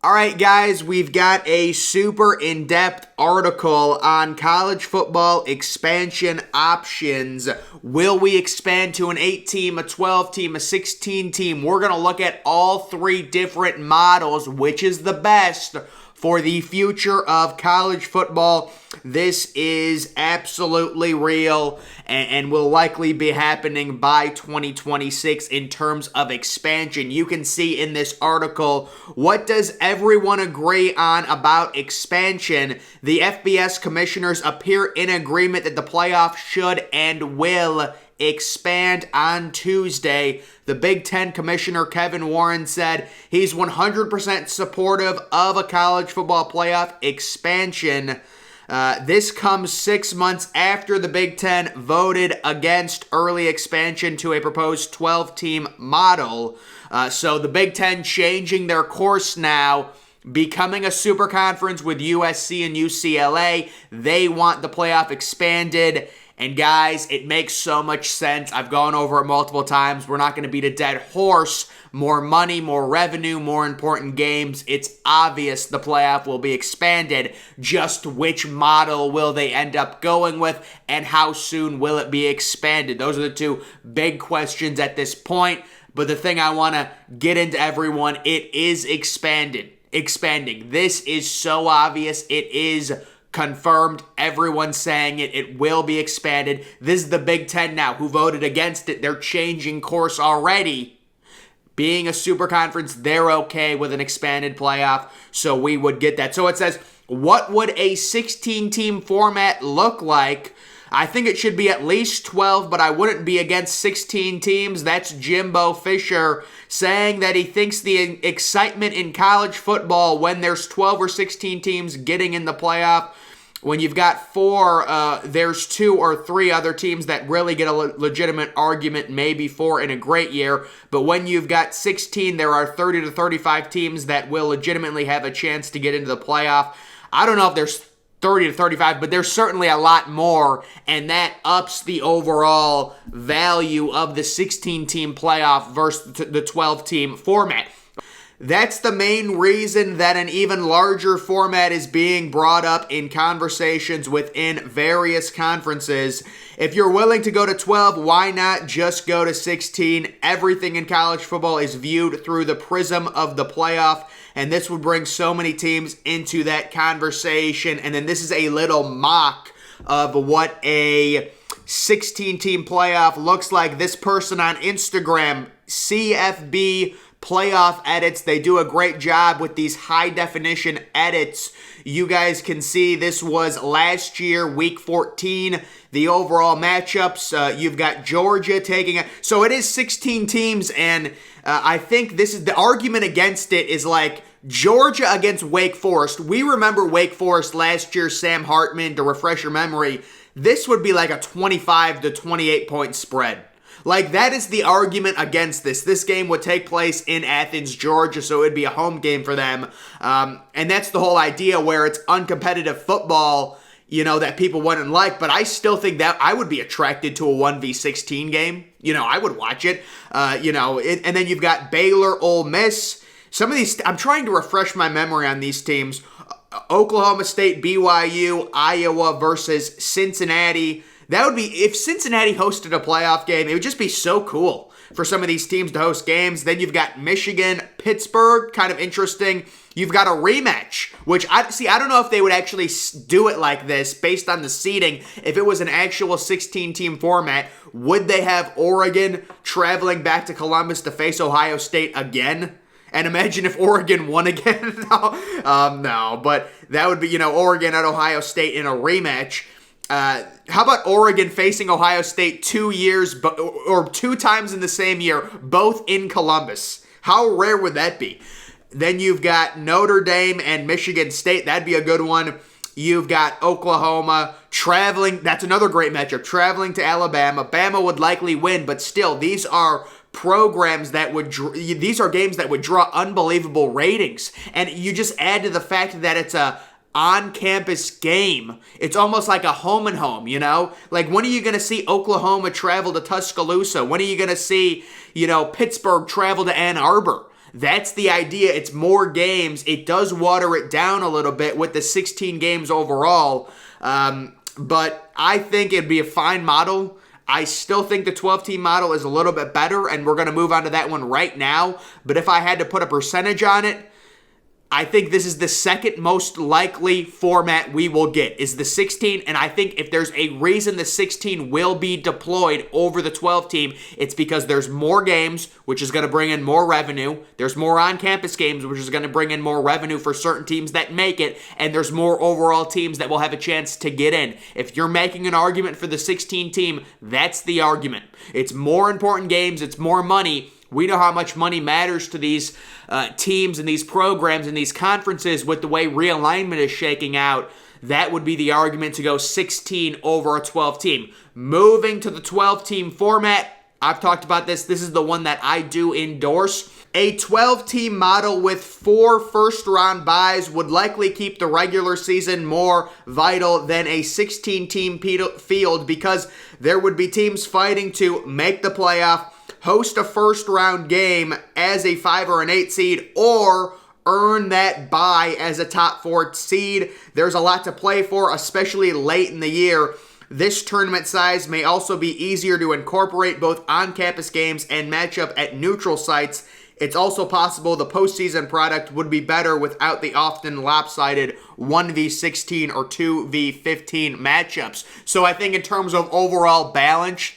All right, guys, we've got a super in-depth article on college football expansion options. Will we expand to an 8-team, a 12-team, a 16-team? We're going to look at all three different models, which is the best for the future of college football. This is absolutely real and will likely be happening by 2026 in terms of expansion. You can see in this article, what does everyone agree on about expansion? The FBS commissioners appear in agreement that the playoff should and will expand on Tuesday. The Big Ten Commissioner Kevin Warren said he's 100% supportive of a college football playoff expansion. This comes 6 months after the Big Ten voted against early expansion to a proposed 12-team model. So the Big Ten changing their course now, becoming a super conference with USC and UCLA. They want the playoff expanded. And guys, it makes so much sense. I've gone over it multiple times. We're not going to beat a dead horse. More money, more revenue, more important games. It's obvious the playoff will be expanded. Just which model will they end up going with, and how soon will it be expanded? Those are the two big questions at this point. But the thing I want to get into, everyone, it is expanding. This is so obvious. It is confirmed. Everyone's saying it. It will be expanded. This is the Big Ten now who voted against it. They're changing course already. Being a super conference, they're okay with an expanded playoff, so we would get that. So it says, what would a 16-team format look like? I think it should be at least 12, but I wouldn't be against 16 teams. That's Jimbo Fisher saying that he thinks the excitement in college football when there's 12 or 16 teams getting in the playoff. When you've got four, there's 2 or 3 other teams that really get a legitimate argument, maybe 4 in a great year. But when you've got 16, there are 30 to 35 teams that will legitimately have a chance to get into the playoff. I don't know if there's 30 to 35, but there's certainly a lot more, and that ups the overall value of the 16-team playoff versus the 12-team format. That's the main reason that an even larger format is being brought up in conversations within various conferences. If you're willing to go to 12, why not just go to 16? Everything in college football is viewed through the prism of the playoff, and this would bring so many teams into that conversation. And then this is a little mock of what a 16-team playoff looks like. This person on Instagram, CFB Playoff Edits, they do a great job with these high-definition edits. You guys can see this was last year, week 14. The overall matchups, you've got Georgia taking it. So it is 16 teams, and I think this is the argument against it is like Georgia against Wake Forest. We remember Wake Forest last year, Sam Hartman, to refresh your memory. This would be like a 25 to 28 point spread. Like, that is the argument against this. This game would take place in Athens, Georgia, so it would be a home game for them. And that's the whole idea where it's uncompetitive football, you know, that people wouldn't like. But I still think that I would be attracted to a 1v16 game. You know, I would watch it. And then you've got Baylor, Ole Miss. Some of these, I'm trying to refresh my memory on these teams. Oklahoma State, BYU, Iowa versus Cincinnati. That would be, if Cincinnati hosted a playoff game, it would just be so cool for some of these teams to host games. Then you've got Michigan, Pittsburgh, kind of interesting. You've got a rematch, which I don't know if they would actually do it like this based on the seeding. If it was an actual 16-team format, would they have Oregon traveling back to Columbus to face Ohio State again? And imagine if Oregon won again. No, but that would be, Oregon at Ohio State in a rematch. How about Oregon facing Ohio State 2 years, or 2 times in the same year, both in Columbus? How rare would that be? Then you've got Notre Dame and Michigan State. That'd be a good one. You've got Oklahoma traveling. That's another great matchup. Traveling to Alabama. Bama would likely win, but still, these are programs that these are games that would draw unbelievable ratings. And you just add to the fact that it's a on-campus game. It's almost like a home and home, you know? Like, when are you going to see Oklahoma travel to Tuscaloosa? When are you going to see, Pittsburgh travel to Ann Arbor? That's the idea. It's more games. It does water it down a little bit with the 16 games overall. But I think it'd be a fine model. I still think the 12-team model is a little bit better, and we're going to move on to that one right now. But if I had to put a percentage on it, I think this is the second most likely format we will get, is the 16, and I think if there's a reason the 16 will be deployed over the 12-team, it's because there's more games, which is going to bring in more revenue. There's more on-campus games, which is going to bring in more revenue for certain teams that make it, and there's more overall teams that will have a chance to get in. If you're making an argument for the 16 team, that's the argument. It's more important games, it's more money. We know how much money matters to these teams and these programs and these conferences with the way realignment is shaking out. That would be the argument to go 16 over a 12-team. Moving to the 12-team format, I've talked about this. This is the one that I do endorse. A 12-team model with 4 first-round byes would likely keep the regular season more vital than a 16-team field, because there would be teams fighting to make the playoff, host a first-round game as a 5 or an 8 seed, or earn that bye as a top 4 seed. There's a lot to play for, especially late in the year. This tournament size may also be easier to incorporate both on-campus games and matchup at neutral sites. It's also possible the postseason product would be better without the often lopsided 1v16 or 2v15 matchups. So I think in terms of overall balance,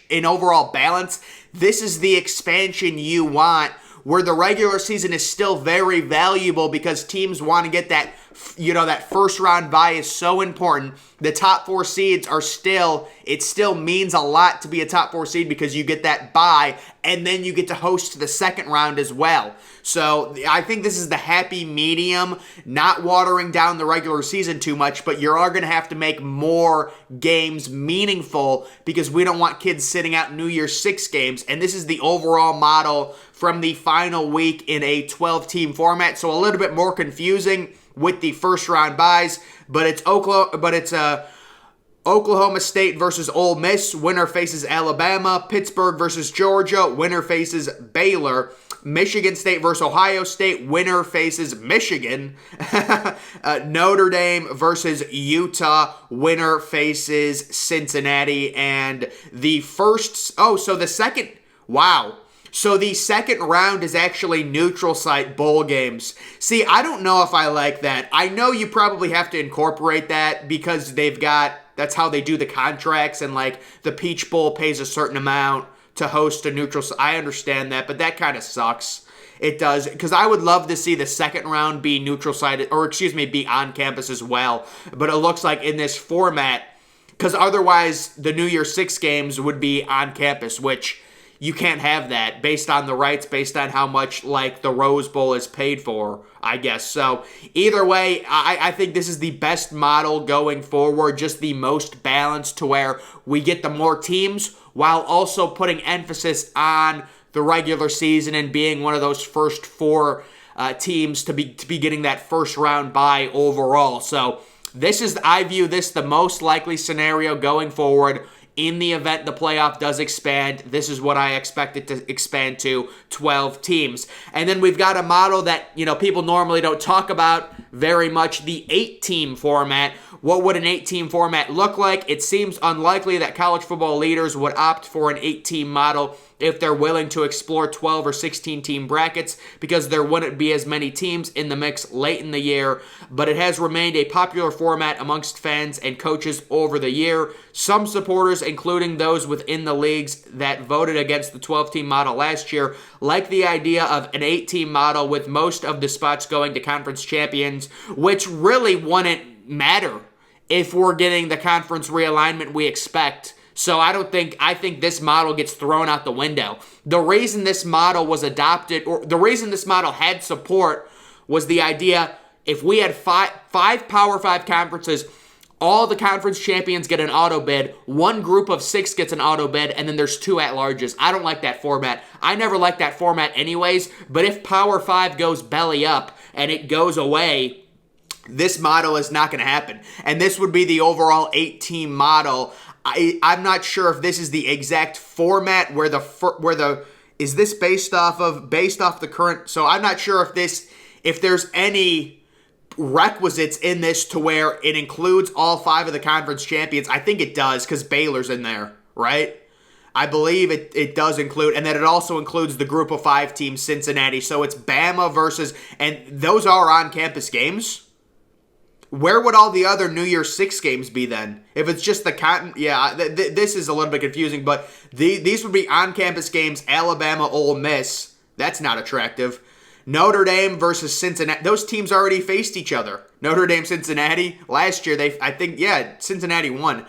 this is the expansion you want, where the regular season is still very valuable because teams want to get that, that first round bye is so important. The top 4 seeds it still means a lot to be a top 4 seed because you get that bye, and then you get to host the second round as well. So I think this is the happy medium, not watering down the regular season too much, but you are going to have to make more games meaningful because we don't want kids sitting out New Year's 6 games. And this is the overall model from the final week in a 12-team format. So a little bit more confusing with the first round byes, but it's Oklahoma State versus Ole Miss. Winner faces Alabama. Pittsburgh versus Georgia. Winner faces Baylor. Michigan State versus Ohio State. Winner faces Michigan. Notre Dame versus Utah. Winner faces Cincinnati. And the second round is actually neutral site bowl games. See, I don't know if I like that. I know you probably have to incorporate that because that's how they do the contracts, and like the Peach Bowl pays a certain amount to host a neutral site. I understand that, but that kind of sucks. It does, because I would love to see the second round be neutral site, be on campus as well. But it looks like in this format, because otherwise the New Year's 6 games would be on campus, which you can't have that based on the rights, based on how much like the Rose Bowl is paid for, I guess. So either way, I think this is the best model going forward, just the most balanced, to where we get the more teams while also putting emphasis on the regular season and being one of those first 4 teams to be getting that first round bye overall. So I view this the most likely scenario going forward. In the event the playoff does expand, this is what I expect it to expand to, 12 teams. And then we've got a model that, people normally don't talk about very much, the 8-team format. What would an 8-team format look like? It seems unlikely that college football leaders would opt for an 8-team model if they're willing to explore 12 or 16 team brackets, because there wouldn't be as many teams in the mix late in the year, but it has remained a popular format amongst fans and coaches over the year. Some supporters, including those within the leagues that voted against the 12-team model last year, like the idea of an 8-team model with most of the spots going to conference champions, which really wouldn't matter if we're getting the conference realignment we expect. So I think this model gets thrown out the window. The reason this model was adopted, or the reason this model had support, was the idea if we had five Power 5 conferences, all the conference champions get an auto bid, one group of 6 gets an auto bid, and then there's 2 at-larges. I don't like that format. I never liked that format anyways, but if Power 5 goes belly up and it goes away, This model is not going to happen. And this would be the overall 8-team model. I'm not sure if this is the exact format is this based off the current. So I'm not sure if there's any requisites in this to where it includes all 5 of the conference champions. I think it does because Baylor's in there, right? I believe it does include, and then it also includes the group of 5 team Cincinnati. So it's Bama versus, and those are on-campus games. Where would all the other New Year's 6 games be then? If it's just the cotton, yeah, this is a little bit confusing, but these would be on-campus games, Alabama, Ole Miss. That's not attractive. Notre Dame versus Cincinnati. Those teams already faced each other. Notre Dame, Cincinnati. Last year, Cincinnati won.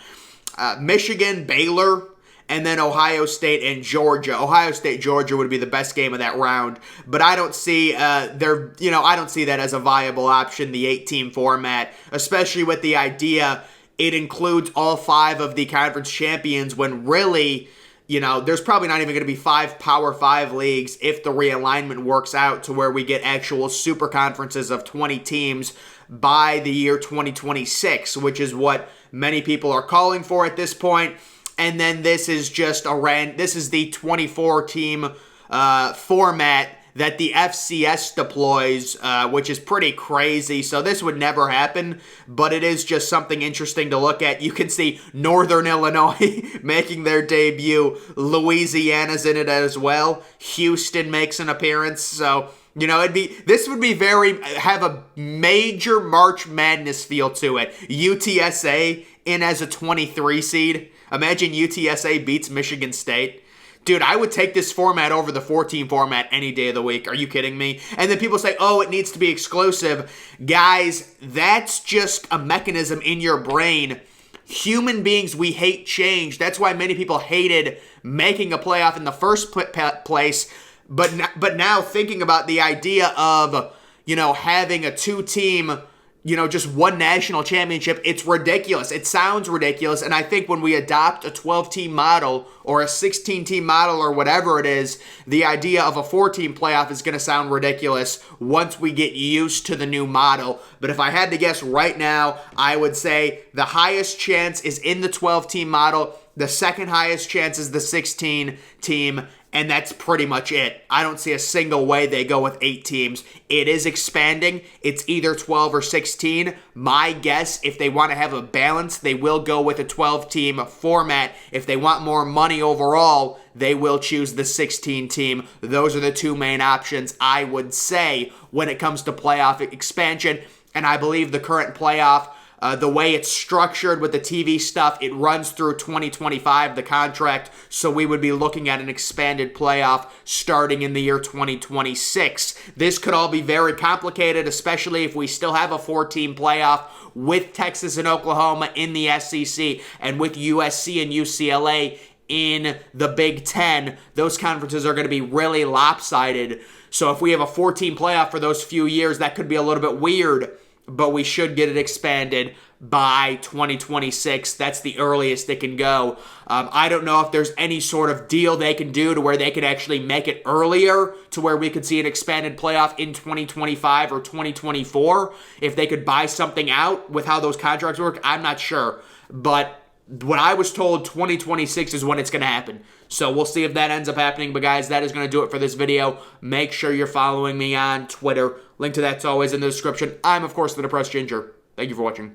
Michigan, Baylor, and then Ohio State and Georgia. Ohio State, Georgia would be the best game of that round, but I don't see I don't see that as a viable option, the 8-team format, especially with the idea it includes all 5 of the conference champions when really, there's probably not even going to be 5 Power 5 leagues if the realignment works out to where we get actual super conferences of 20 teams by the year 2026, which is what many people are calling for at this point. And then this is just this is the 24-team format that the FCS deploys, which is pretty crazy. So this would never happen, but it is just something interesting to look at. You can see Northern Illinois making their debut. Louisiana's in it as well. Houston makes an appearance. So, this would have a major March Madness feel to it. UTSA in as a 23 seed. Imagine UTSA beats Michigan State. Dude, I would take this format over the 14 format any day of the week. Are you kidding me? And then people say, oh, it needs to be exclusive. Guys, that's just a mechanism in your brain. Human beings, we hate change. That's why many people hated making a playoff in the first place. But now thinking about the idea of, having a 2-team, just one national championship, it's ridiculous. It sounds ridiculous. And I think when we adopt a 12-team model or a 16-team model or whatever it is, the idea of a 4-team playoff is going to sound ridiculous once we get used to the new model. But if I had to guess right now, I would say the highest chance is in the 12-team model. The second highest chance is the 16-team. And that's pretty much it. I don't see a single way they go with 8 teams. It is expanding. It's either 12 or 16. My guess, if they want to have a balance, they will go with a 12-team format. If they want more money overall, they will choose the 16-team. Those are the 2 main options, I would say, when it comes to playoff expansion. And I believe the current playoff, the way it's structured with the TV stuff, it runs through 2025, the contract, so we would be looking at an expanded playoff starting in the year 2026. This could all be very complicated, especially if we still have a 4-team playoff with Texas and Oklahoma in the SEC and with USC and UCLA in the Big Ten. Those conferences are going to be really lopsided. So if we have a 4-team playoff for those few years, that could be a little bit weird. But we should get it expanded by 2026. That's the earliest they can go. I don't know if there's any sort of deal they can do to where they could actually make it earlier to where we could see an expanded playoff in 2025 or 2024. If they could buy something out with how those contracts work, I'm not sure. But when I was told 2026 is when it's going to happen. So we'll see if that ends up happening. But guys, that is going to do it for this video. Make sure you're following me on Twitter. Link to that's always in the description. I'm, of course, the Depressed Ginger. Thank you for watching.